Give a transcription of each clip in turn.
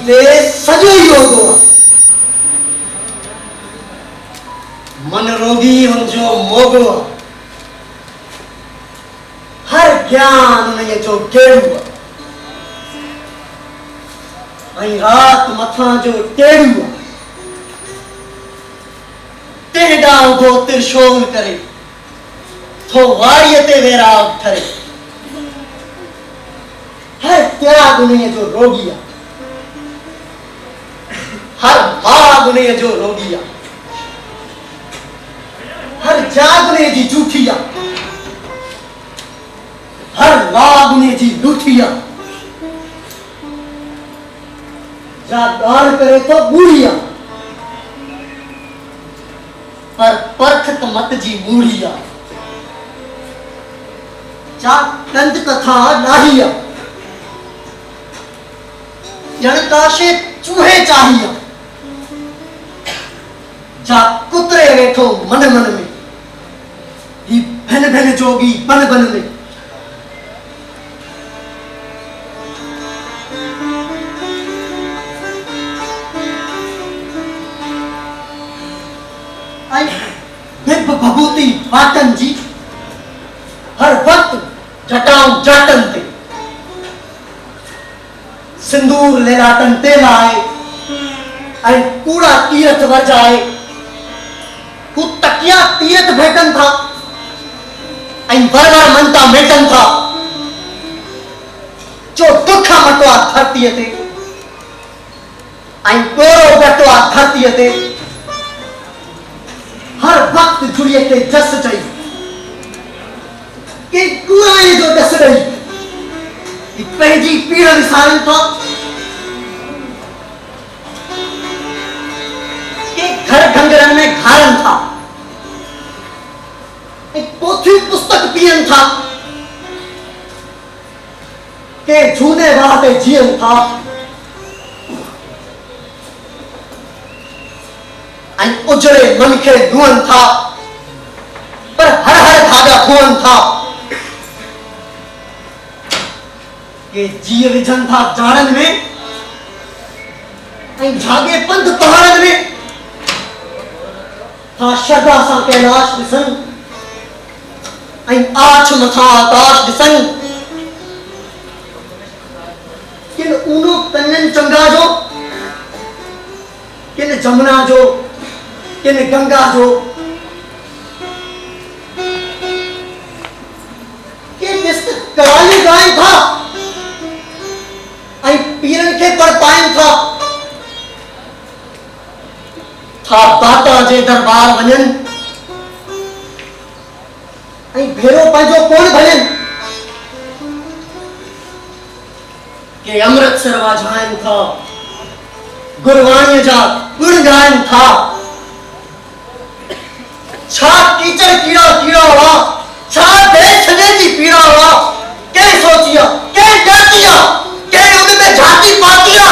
ते सजो योगो मन रोगी हुनजो मोगो हर ज्ञान उन्हें जो टेड़ू आई रात मथा जो टेड़ू तेड़ा उगो त्रिशूल करे तो वारियते वेराग ठरे हर त्याग उन्हें जो रोगिया हर माग उन्हें जो रोगिया हर जागने जी झूठिया हर लागने जी लूठिया जा गाल करे तो बूढ़िया पर परखत मत जी मूढ़िया जा कंद कथा लाहिया जनकाशे चूहे चाहिया जा कुतरे बैठो मन मन में ही भन भन जोगी बन बन में बिब भभूति पाटन जी हर वक्त जटाऊं जाटन ते सिंदूर लेलाटन ते लाए आई कूड़ा तीरथ वजाए कु तकिया तीरथ भेटन था आई वरवर मनता मेटन था जो दुखा मटवा धरती ते आई गोरो गटवा धरती ते हर वक्त जुड़िए के जस चाहिए कि कुआए जो दस रही कि पहली पीड़ा विसारन था कि घर घंगरन में घारन था एक पोथी पुस्तक पियन था के झूने वाते जीवन था उजड़े मन के धुअन था पर हर हर धागा धुअन था के जीव विजन था जाड़न में झागे पंथ पहाड़न में था श्रद्धा सा कैलाश दिसन आछ मथा आकाश दिसन किन ऊनो कन्नन चंगा जो किन जमुना जो किन गंगा जो कि किस्त कराली गाय था आई पीरन के पर पाइन था बाता जे दरबार वजन आई भेरो पंजो कोण भजन के अमृतसर वाजायन था गुरवाणी जा गुण गायन था छा कीचड़ कीड़ा कीड़ा हुआ छा देश छने की पीड़ा हुआ क्या सोचिया क्या जातिया क्या युद्ध में जाति पातिया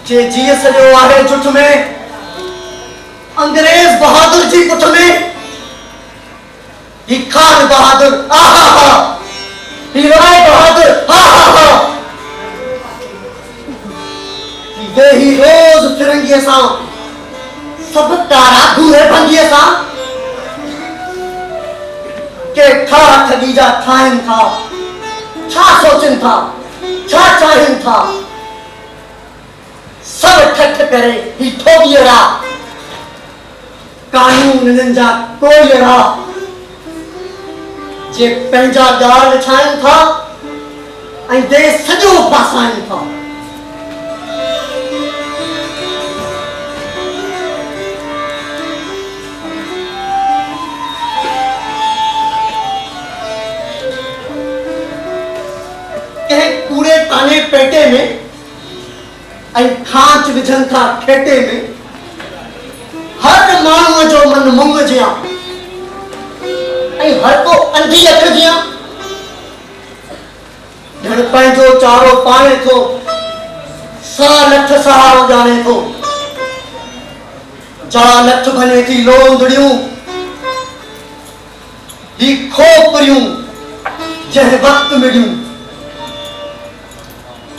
जे जी सजो आहे जुठ में अंग्रेज बहादुर जी पुठ में ही खान बहादुर आहा राय बहादुर हा हा हा वे ही रोज फिरंगी सा सब तारा दूरे भंगी सा के ठा ठगीजा ठाइन था छा सोचन था छा चाहन था सब ठठ करे ही ठोगियरा कानून नंजा कोयरा जे पंहिंजा ॻाल्हि ठाहिनि था ऐं देश सॼो फासाइनि था कंहिं कूड़े ताने पेटे में ऐं खांच विझनि था खेटे में हर माण्हूअ जो मन मुंग जिया हर को अंधी अख दिया धन पंहिंजो चारो पाए थो सा लठ सहारो जाने थो जड़ा लठ बने थी लोंदड़ियूं ही खोपरियूं जह वक्त मिलियूं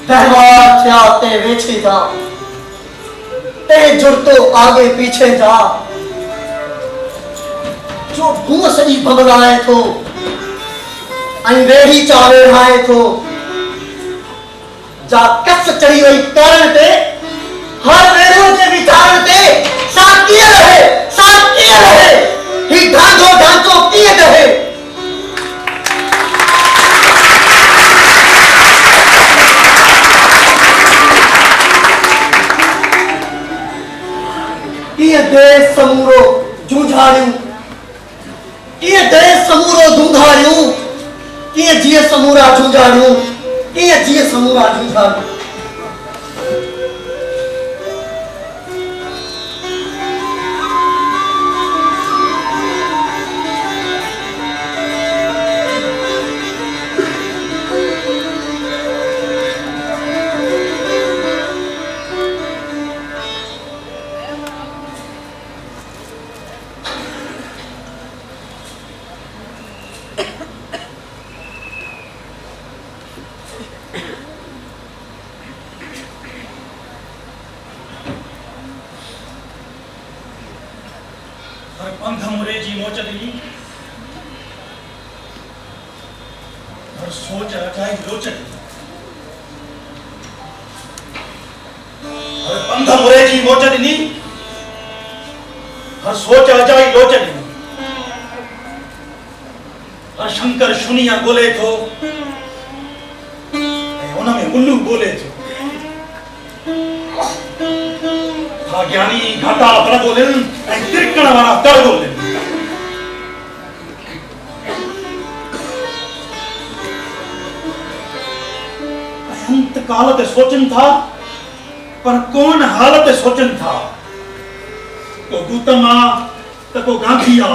व्यवहार थिया ते वेछे जा ते जुड़तो आगे पीछे जा जो भूं सॼी बबलाए थो ऐं वेड़ी चावे हाए थो जा कस चढ़ी वई करण ते हर वेड़ो जे विचारण ते सा कीअं रहे ही ढांचो कीअं रहे कीअं देश समूरो जूझारियूं कीअं देश समूरो जूझारियूं कीअं जीअं समूरा जूझारियूं कीअं जीअं समूरा जूझारियूं पंधमुरे जी मोचनी और सोच रचाई लोचनी और पंधमुरे जी मोचनी और सोच रचाई लोचनी और शंकर शुनिया बोले तो उनमें उल्लू बोले तो ज्ञानी घाटा पर बोले त्रिकण वाला तर बोले अंत काल ते सोचन था पर कौन हालत सोचन था को गौतम आ त को गांधी आ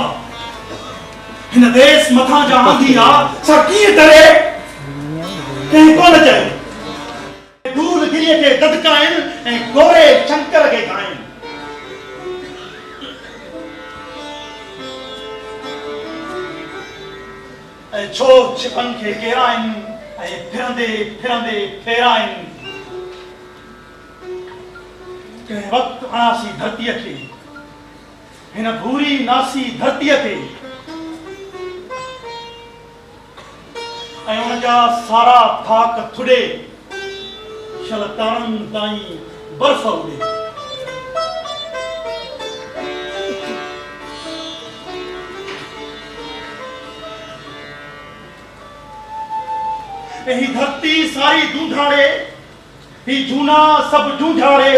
हिन देश मथा जा आंधी आ सकी करे कहीं कोन चयो धूल गिरिय के ददकाइन ऐं गोरे शंकर के गाइन ऐं छो छिपन के केराइन ऐं फिरंदे फिरंदे फेराइन कंहिं वक्त आसी धरतीअ खे हिन भूरी नासी धरतीअ ते ऐं उन जा सारा थाक थुड़े शलतान ताई बर्फ उड़े यही धरती सारी दूधाड़े ही जूना सब जूझाड़े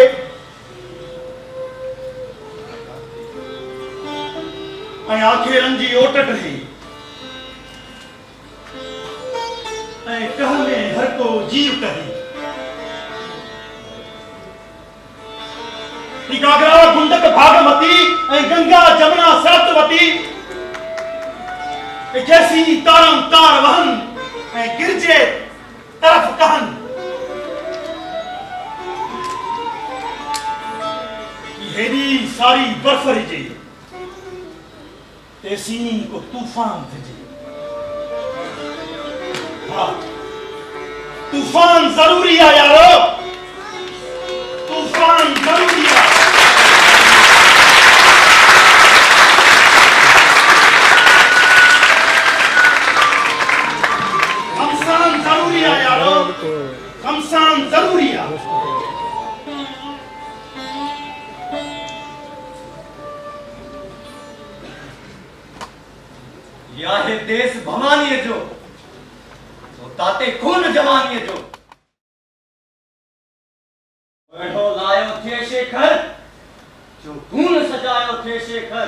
ऐं आखेरन जी ओट रही ऐं कह में हर को जीव कही घाघरा गुंडक भागमती ऐं गंगा जमुना सरस्वती जैसी तारम तार वहन ऐं गिरजे तरफ कहन हेरी सारी बर्फ रिजे तेसी को तूफान थिजे हाँ तूफान जरूरी है यारो तूफान जरूरी है घमसान जरूरी है या है देश भवानी जो तो ताते खून जवानी जो बैठो लायो थे शेखर जो खून सजायो थे शेखर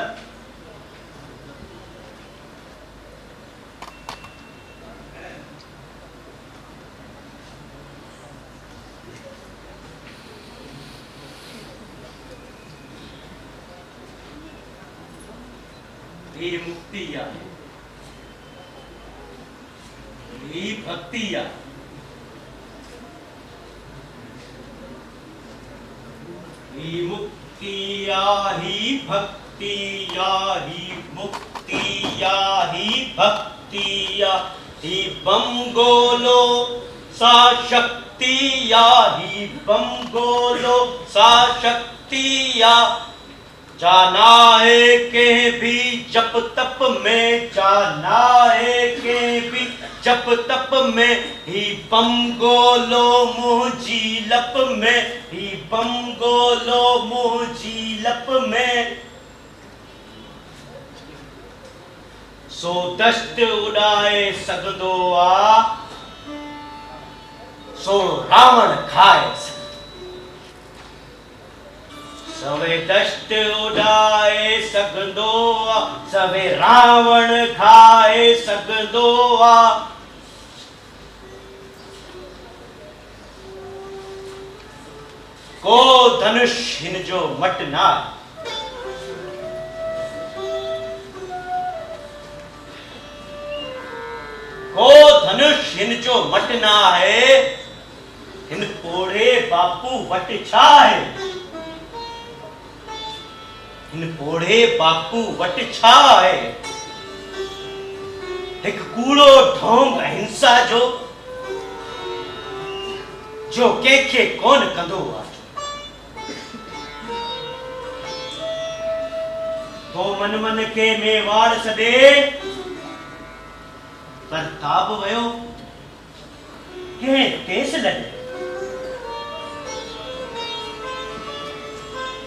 ये मुक्ति या ये भक्ति या ये मुक्ति शक्ति याही भक्ति याही मुक्ति याही भक्ति याही बम गोलो सा शक्ति याही बम गोलो सा शक्ति या जाना है के भी जप तप में जाना है के भी जप तप में ही बम गोलो मुँह जीलप में ही बम गोलो मुँह जीलप में सो दस्त उड़ाए सगदो आ सो रावण खाए सवे दस्त उड़ाए सगदो आ सवे रावण खाए सगदो आ को धनुष हिन जो मट ना को धनुष हिन जो मट ना है हिन पोड़े बापू वट छा है हिन पोड़े बापू वट छा है एक कूड़ो ढोंग अहिंसा जो के कौन कंदो आ तो मन मन के मेवाड़ सदे प्रताप वयो के केस लगे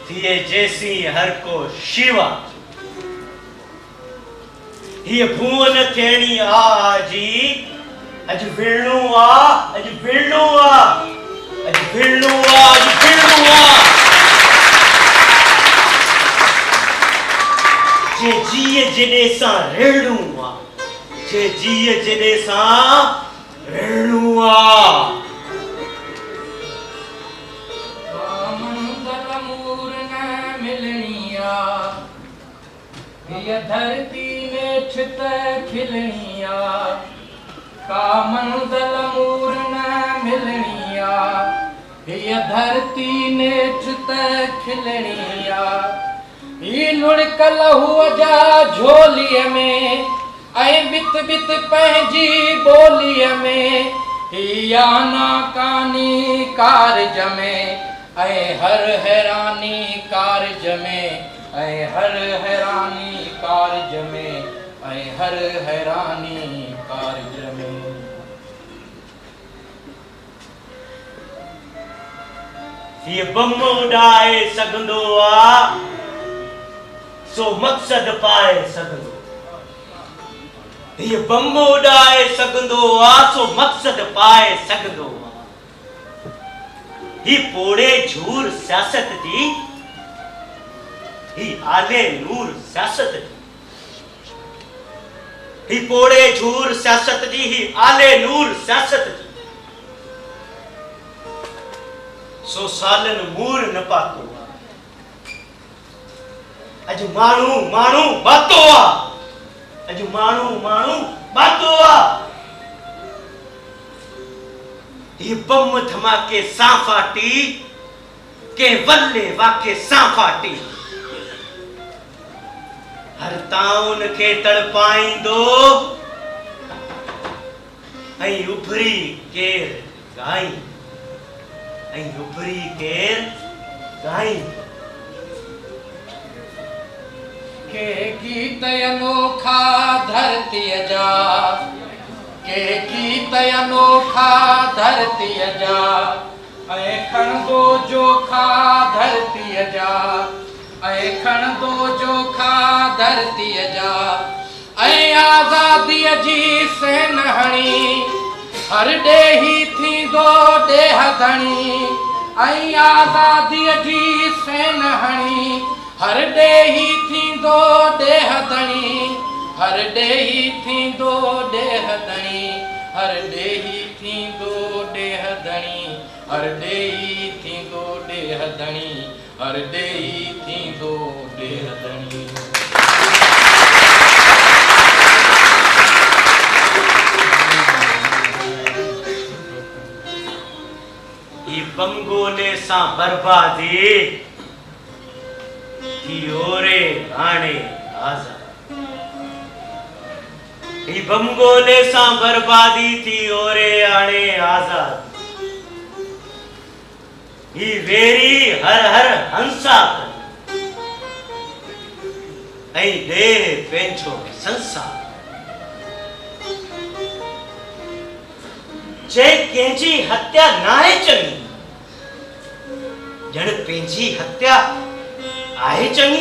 थिए जैसी हर को शिवा ये भुवन केणी आजी अज विणु आ अज विणु आ अज विणु आ अज विणु आ जे जीए जने सा रेणु आ जे जीए जने सा रेणु आ मंगल मूर न मिलनिया ये धरती में छित खिलनिया का मंगल मूर न मिलनिया ये धरती ने छित खिलनिया ई लुढ़क लहू जा झोलीअ में ऐं बित बित पंहिंजी ॿोलीअ में ही आना कानी कारज में ऐं हर हैरानी कारज में ऐं हर हैरानी कारज में ऐं हर हैरानी कारज में ये बम उड़ाए सगंदो आ सो मकसद पाए सगंदो ये बम उड़ाए सगंदो आ सो मकसद पाए सगंदो आ ही पोड़े झूर सियासत दी ही आले नूर सियासत दी ही पोड़े झूर सियासत दी ही आले नूर सियासत दी सो सालन मूर न पातो अज मानू मानू बातो आ अज मानू मानू बातो आ ये बम धमाके सांफाटी के वल्ले वाके सांफाटी हर ताउन के तड़पाईंदो ऐं उभरी केर गाई ऐं उभरी केर गाई के गीत अनोखा धरतीअ जा के गीत अनोखा धरतीअ जा ऐं खणंदो जोखा धरतीअ जा ऐं खणंदो जोखा धरतीअ जा ऐं आज़ादीअ जी सेन हणी हर ॾेही थींदो ॾेह धणी ऐं आज़ादीअ जी सेन हणी हर ॾेही थींदो ॾेह धणी हर ॾेही थींदो ॾेह धणी हर ॾेही थींदो ॾेह धणी हर ॾेही थींदो ॾेह धणी हर ॾेही थींदो ॾेह धणी ई बम गोले सां बर्बादी थी ओरे हाणे आज़ाद ही बमगोले सां बर्बादी थी ओरे हाणे आज़ाद ही वेरी हर हर हंसा ऐं दे पंहिंजो संसार जे कंहिंजी हत्या नाहे चङी ॼण पंहिंजी हत्या आहे चङी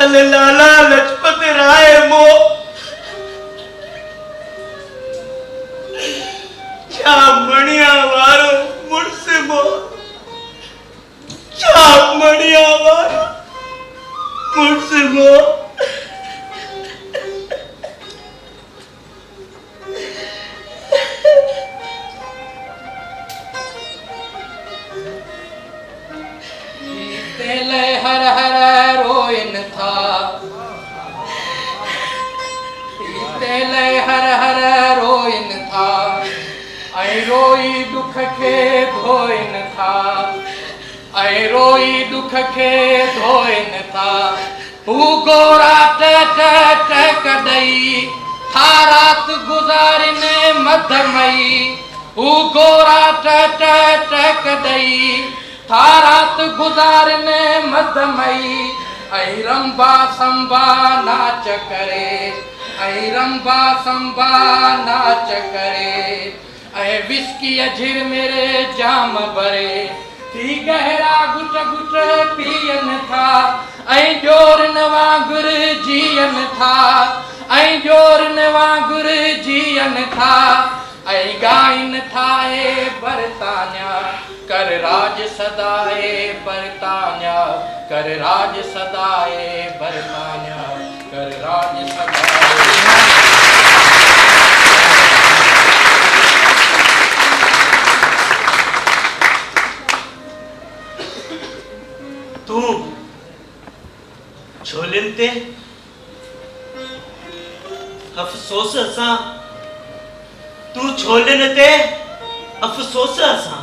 कल लाला लजपत राय मो छा मणिया वारो मुड़स मो छा मणिया वारो मुड़स मो तेले हर हर रोइन था तेले हर हर रोइन था ऐं रोई दुख खे धोइन था ऐं रोई दुख खे धोइन था हू गोरा टक ॾई था रात गुज़ारिन मधमई हू गोरा टक ॾई था रात गुज़ारिन मधमई ऐं रंबा संबा नाच करे ऐं रंबा संबा नाच करे ऐं विस्कीअ झिर मेरे जाम भरे थी गहरा गुट गुट पीअन था ऐं जोरन वांगुर जीअन था ऐं जोरन वांगुर जीअन था ऐं गाइन था ए बरतान्या कर राज सदाए बरतान्या कर राज सदाए बरतान्या कर राज सदाए तू छोलिन ते अफ़सोस सां तू छोलिन ते अफ़सोस सां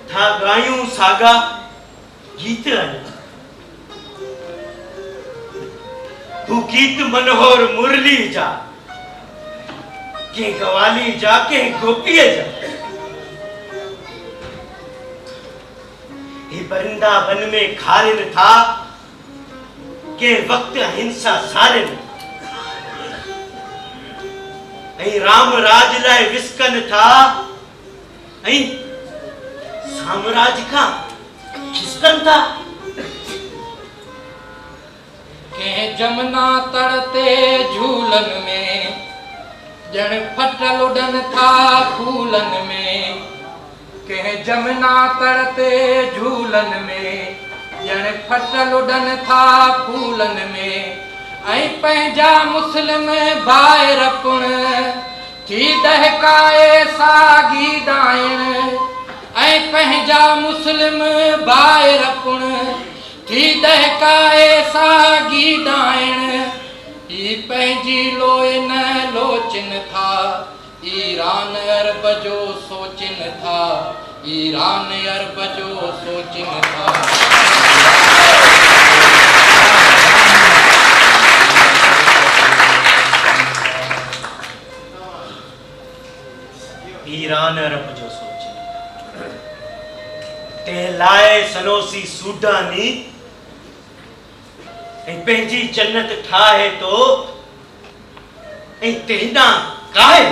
था गायूं सागा गीत तू गीत मनोहर मुरली जा के गवाली जा के गोपीअ जा हे वृंदावन में खारिन था के वक्त हिंसा सारिन ऐं राम राज लाइ विस्कन था ऐं साम्राज्य खां खिसकन था के जमुना तड़ते झूलन में जण फटल उड़न था फूलन में के जमुना तड़ते झूलन में जण फटल उड़न था फूलन में ऐं पंहिंजा मुस्लिम भाइर पुण थी दहकाए सागी डाइण ऐं पंहिंजा मुस्लिम भाइर पुण थी दहकाए सागी डाइण ही पंहिंजी लोए न लोचिन था ईरान अरब जो सोचिन था ईरान अरब जो सोचिन था ईरान अरब जो सोचे ते लाए सनोसी सूडानी ऐं पंहिंजी जन्नत ठाहे तो ऐं तेना काहे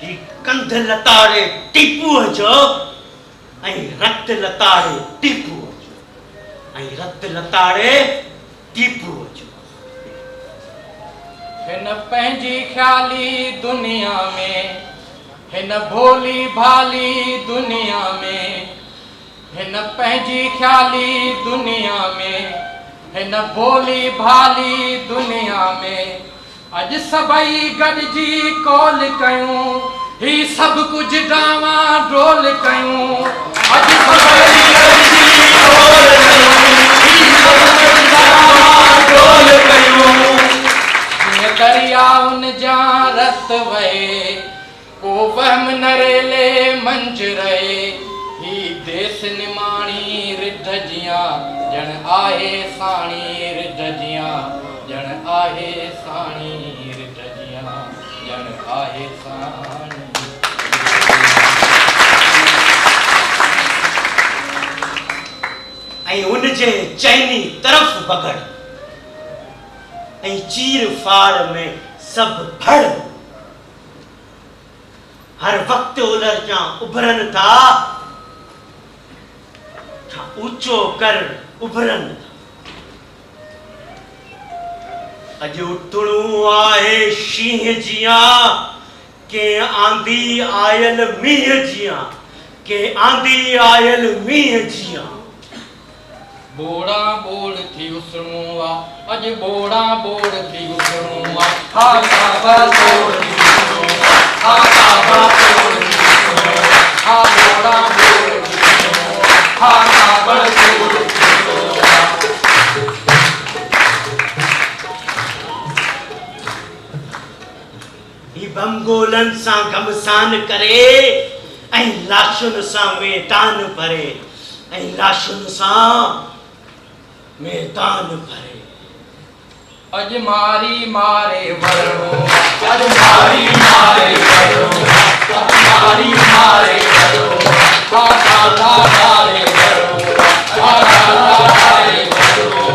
ही कंध लताड़े टीपूअ जो ऐं रत लताड़े टीपूअ जो ऐं रत लताड़े टीपूअ जो हिन पंहिंजी ख़्याली दुनिया में हिन भोली भाली दुनिया में हिन पंहिंजी ख़्याली दुनिया में हिन भोली भाली दुनिया में अॼु सभई गॾिजी कॉल कयूं ही सभु कुझु डावा डोल कयूं अॼु सभई गॾिजी कॉल कयूं ही सभु कुझु डावा डोल कयूं हीअं दरियाउनि जा रत वहे को वहम न रेले मंझ रहे ही देस निमाणी रिढ जियां ॼण आहे साणी रिढ जियां ॼण आहे साणी रिढ जियां ॼण आहे साणी ऐं उन जे चइनी तरफ़ बगड़ ऐं चीर फाड़ में सभु भड़ हर वक्त उलझा उभरन था ऊंचो कर उभरन था अॼु उथणो आहे शींहं जियां के आंधी आयल मींहं जियां के आंधी आयल मींहं जियां बोड़ा बोड़ थी उसणो आ अॼु बोड़ा बोड़ थी उसणो आ हा बाबा तोड़ थी उसणो आ हा बाबा तोड़ थी उसणो आ हा बोड़ा बोड़ थी उसणो आ हा बाबा तोड़ थी उसणो आ ही बमगोलन सां घमसान करे ऐं लाशुनि सां मैदान भरे ऐं लाशुनि सां मैदान भरे अॼु मारी मारे वरणो अॼु मारी मारे वरणो अॼु मारी मारे वरणो हा दादा मारे वरणो हा दादा मारे वरणो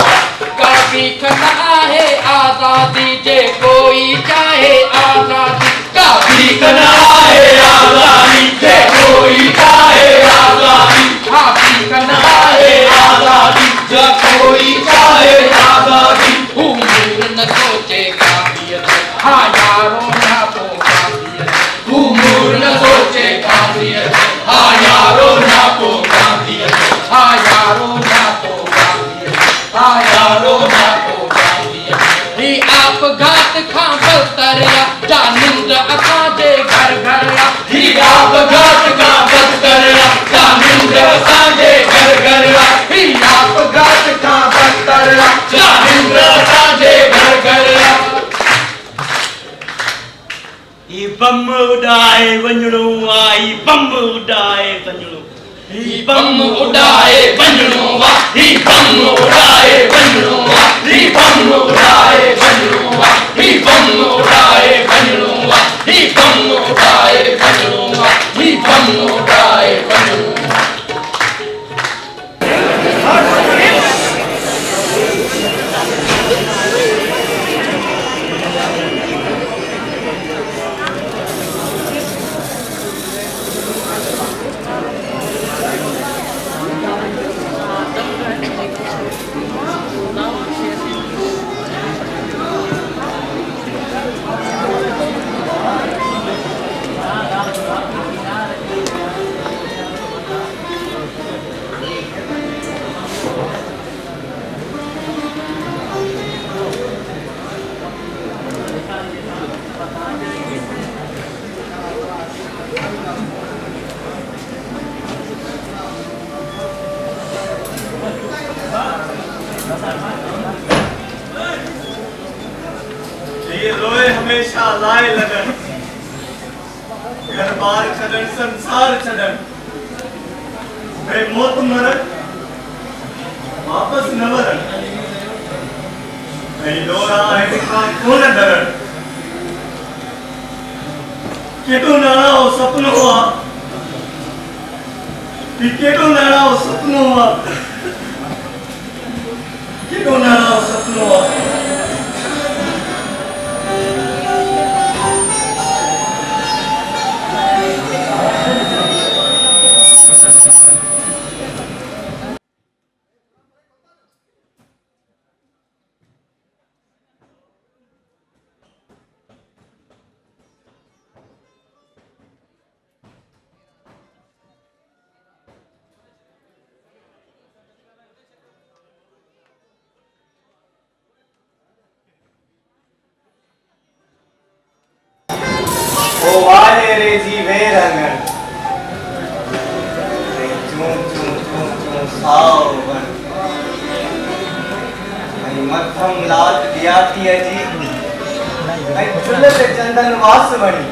का भीख न आहे आज़ादी जे कोई चाहे आज़ादी का भीख न आहे आज़ादी जे कोई चाहे आज़ादी हा भीख न आहे आज़ादी जे कोई चाहे आज़ादी उम्र न सोचे काबियत हा यारो ना तो काबियत उम्र न सोचे काबियत हा यारो ना तो काबियत हा यारो ना तो काबियत हा यारो ना तो काबियत ही आप घात खां बदतरिया जानिंद असांजे घर घर ही आप घात खां बदतरिया जानिंद असांजे घर घर ही आप घात खां बदतरिया जानिंद असांजे घर घर ही बम उड़ाए वञणो आहे ही बम उड़ाए वञणो ही बम उड़ाए वञणो आहे ही बम उड़ाए वञणो आहे ही बम उड़ाए वञणो आहे ही बम उड़ाए वञणो आहे ही बम उड़ाए वञणो आहे ही बम उड़ाए वञणो ये रोए हमेशा लाए लगन घर बार छड़न संसार छड़न वे मौत मरन वापस न वरन ऐं लोरा हिनखां कोन डरन केॾो नाणो सपनो आहे केॾो नाणो सपनो आहे केॾो नाणो सपनो आहे ओ वाले रे जी वे रंगन चूं चूं चूं चूं साव बन आई मथम लात दियाती है जी आई चुलत चंदन वास बनी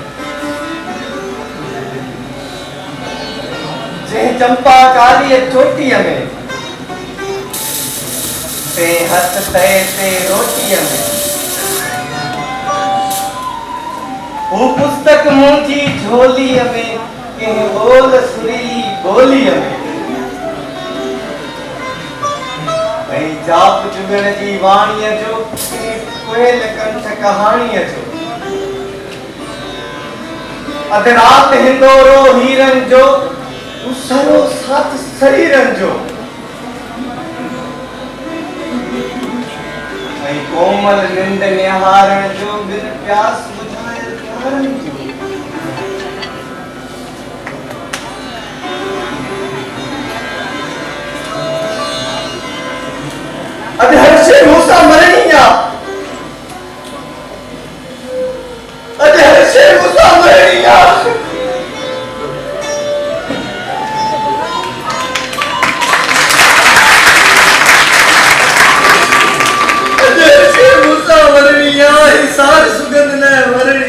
जे चंपा काली चोटी में ते हथ तय ते रोटी में वो पुस्तक मुंहिंजी झोलीअ में कंहिं बोल सुरीली ॿोलीअ में ऐं जाप जुगण जी वाणीअ जो कंहिं कोयल कंठ कहाणीअ जो अधु राति हिंदोरो हीरनि जो सरो साथ शरीरनि जो ऐं कोमल निंड निहारण जो बिन प्यास बुझायल प्यारनि जो अधु हर शइ मूंसां मरणी आहे अधु हर शइ मूंसां मरणी आहे सार सुगंध न वरणी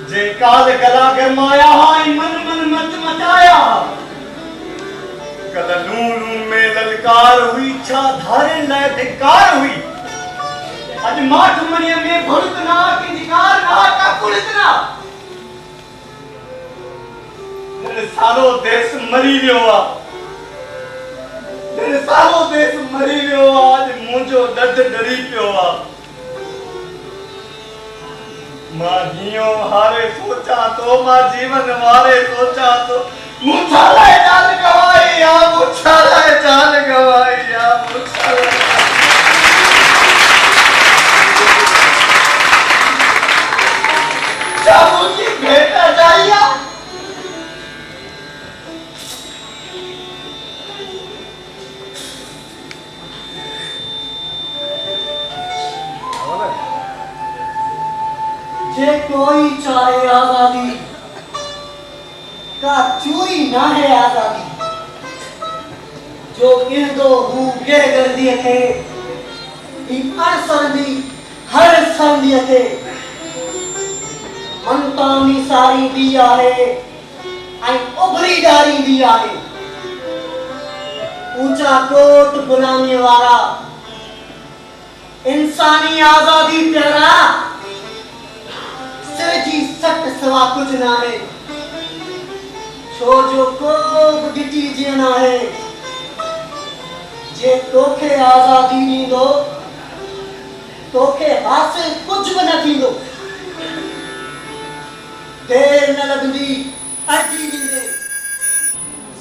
जे काल गला गरमाया हाय मन मन मत मचाया कल लू लू में ललकार हुई छा धारे लाइ धिकार हुई आज माठ मणिया में भरुत ना की निकार ना का कुलितना तेरे सारो देश मरी वियो आ तेरे सारो देश मरी वियो आ आज मुंजो दर्द डरी पियो आ मां हियो हारे सोचा तो मां जीवन वारे सोचा तो मुछाला जान गवाई आ मुछाला जान गवाई आ मुछाला चाबू की बेटा जाइया जे कोई चाहे आजादी का चोरी ना है आजादी जो किरदो हूं के गर्दी थे इन अरसंदी हर संदी थे मंतानी सारी दी आहे आई उभरी डारी दी आहे ऊंचा कोट गुलामी वाला इंसानी आजादी प्यारा सिर जी सट सवा कुछ ना है छो जो को गिटी जीना है जे तोखे आजादी नी दो तोखे हासिल कुछ भी न थी दो देर न लगदी अजी वींदे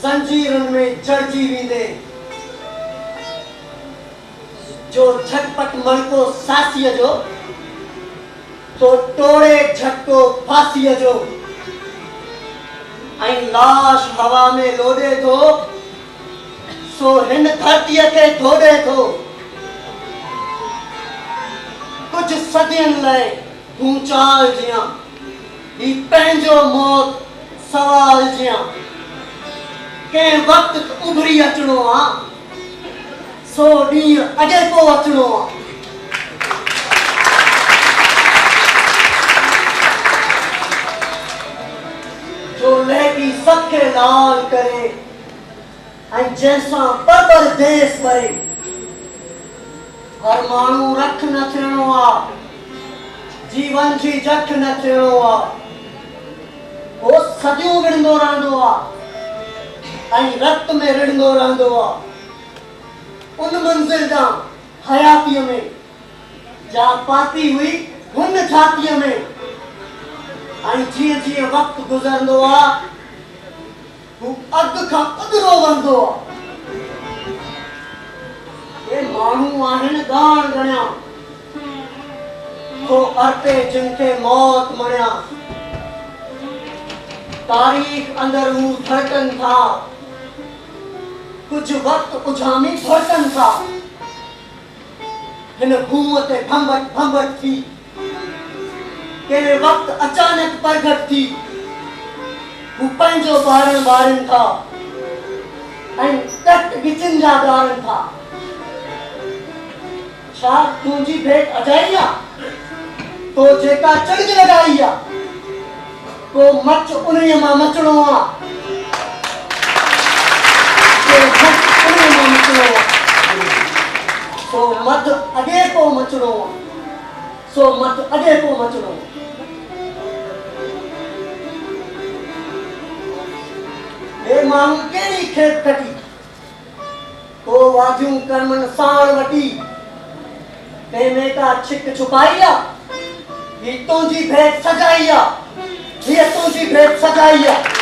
जंजीरन में चढ़जी वींदे जो झटपट मणको सासीअ जो तो टोड़े झटको फासीअ जो ऐं लाश हवा में लोॾे थो सो हिन धरतीअ खे धोड़े थो कुछ सदियनि लाइ भूचाल जियां ही पंहिंजो मौत सवाल जियां कंहिं वक़्तु उभरी अचणो आहे सो ॾींहुं अॼु पोइ अचणो आहे जो लहकी सबके लाल करे ऐं जैसा परबर देश भरे हर माण्हू रख न थियणो आहे जीवन जी जख न थियणो आहे वो सदियों विढ़ंदो रहंदो आहे ऐं रत में रिढ़ंदो रहंदो आहे उन मंज़िल ॾांहुं हयातीअ में जा पाती हुई हुन छातीअ में ऐं जीअं जीअं वक़्तु गुज़रंदो आहे हू अॻु खां अॻिरो वधंदो आहे ये माण्हू आहिनि ॻाण ॻणिया तो अर्पे जिनके मौत मणिया तारीख अंदर हूँ धड़कन था, कुछ वक्त उजामी धड़कन था, हिन भूम ते भंबट भंबट थी, के वक्त अचानक प्रगट थी, हू पंहिंजो ॿारनि ॿारनि था, ऐं कट गिचिन जा ॻारनि था। छा तुंहिंजी भेट अजाई आहे, तो जेका चढ़ज लॻाई आहे, को मच उन्हीअ मां मचणो आहे, सो मत अॻे पोइ मचणो आहे, सो मत अॻे पोइ मचणो आहे। हे माण्हू कहिड़ी खेत खटी, तो वाजियूं कर्मनि साण वटी, तंहिंमें का छिक छुपाई आहे, ही तुंहिंजी भेट सजाई आहे, हीअ तुंहिंजी भेट सजाई आहे।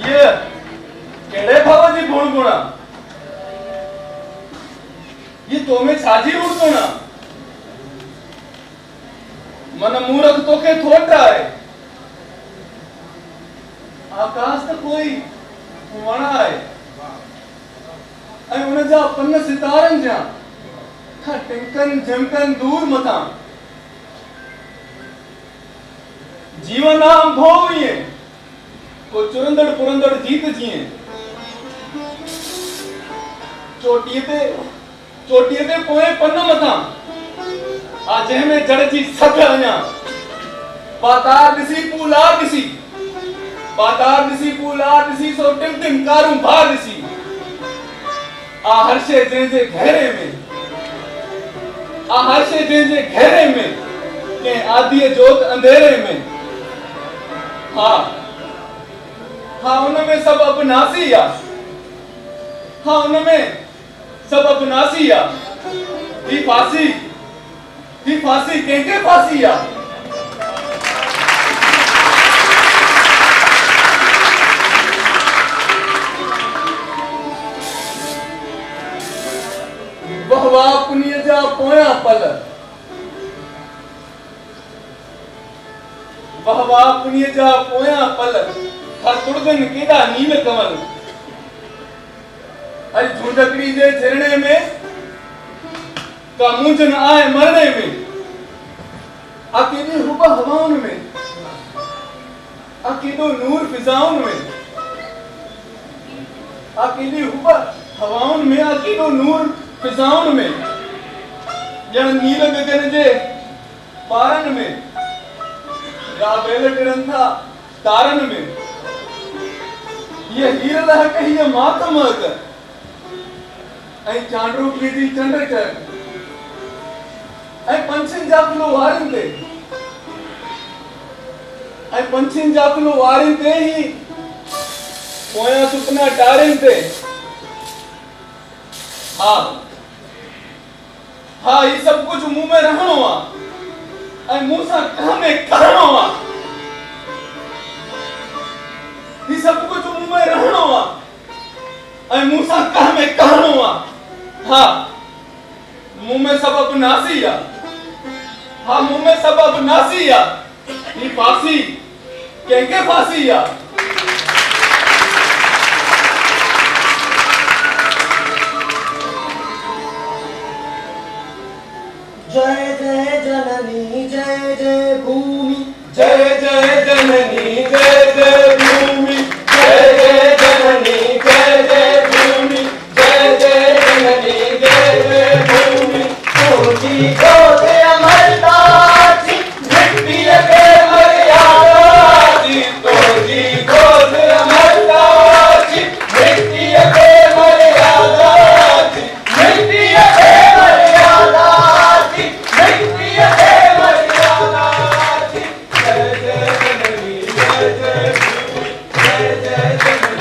ये केड़े बाबा जी गुण गुणा, ये तोमे छाजी उड़गुणा, मन मूरख तो के थोड़ा है, आकाश तो कोई वणा है, ऐं उन जा पन्न सितारन जा टिंकन झमकन दूर मथा, जीवन नाम भोविए को चुरंदड़ पुरंदड़ जीत जिए, चोटीअ ते पोए पन मथा, आ जंहिंमें जड़ जी सख अञा, पातार ॾिसी पूलार ॾिसी, पातार ॾिसी पूलार ॾिसी, सो टिम टिम कारूं भार ॾिसी, आ हर्षे जंहिंजे घेरे में, आ हर्षे जंहिंजे घेरे में, के आदीअ जोत अंधेरे में, हाँ उनमें सब अपनासी आ, हाँ उनमें सब अपनासी आ, ही फांसी कंहिंखे फांसी आ, वहवा पुनीअ जा पोयां पल, वहवा पुनीअ जा पोयां पल, हर तुड़गन केॾा नील कमल, अॼु झूंझकड़ी जे झरणे में, का मूंझन आए मरने में, अकेली हुब हवाउन में, अकेलो नूर फिजाउन में, अकेली हुब हवाउन में, अकेलो नूर फिजाउन में, ॼण नील गगन जे पारन में, या बेल टिरन था तारन में, ये हीर लहक हीअ मातम अग, ऐं चांडरू कीधी चंड चढ़, ऐं पंछियुनि जा फुलवारियुनि ते, ऐं पंछियुनि जा फुलवारियुनि ते ही पोयां सुपना टारियुनि ते, हाँ ये सब कुछ मुंह में रहणो आ, ऐं मुंह सां कह में करणो आ, ये सब कुछ मुंह में रहणो आ, ऐं मुंह सां कह में करणो आ, हाँ मुंह में सब अपनासी आ, हाँ मुंह में सब अपनासी आ, ये फांसी कंहिंखे फांसी आ, जय जय जननी जय जय भूमि, जय जय जननी जय जय भूमि, जय जय जननी जय जय भूमि, जय जय जननी जय जय भूमि, तुझी गोद अमरता थी, मिट्टी के मर्यादा थी, तुझी गोद अमरता थी, मिट्टी के मर्यादा थी, मिट्टी के मर्यादा थी, मिट्टी के मर्यादा थी, जय जय जननी जय जय भूमि, जय जय जननी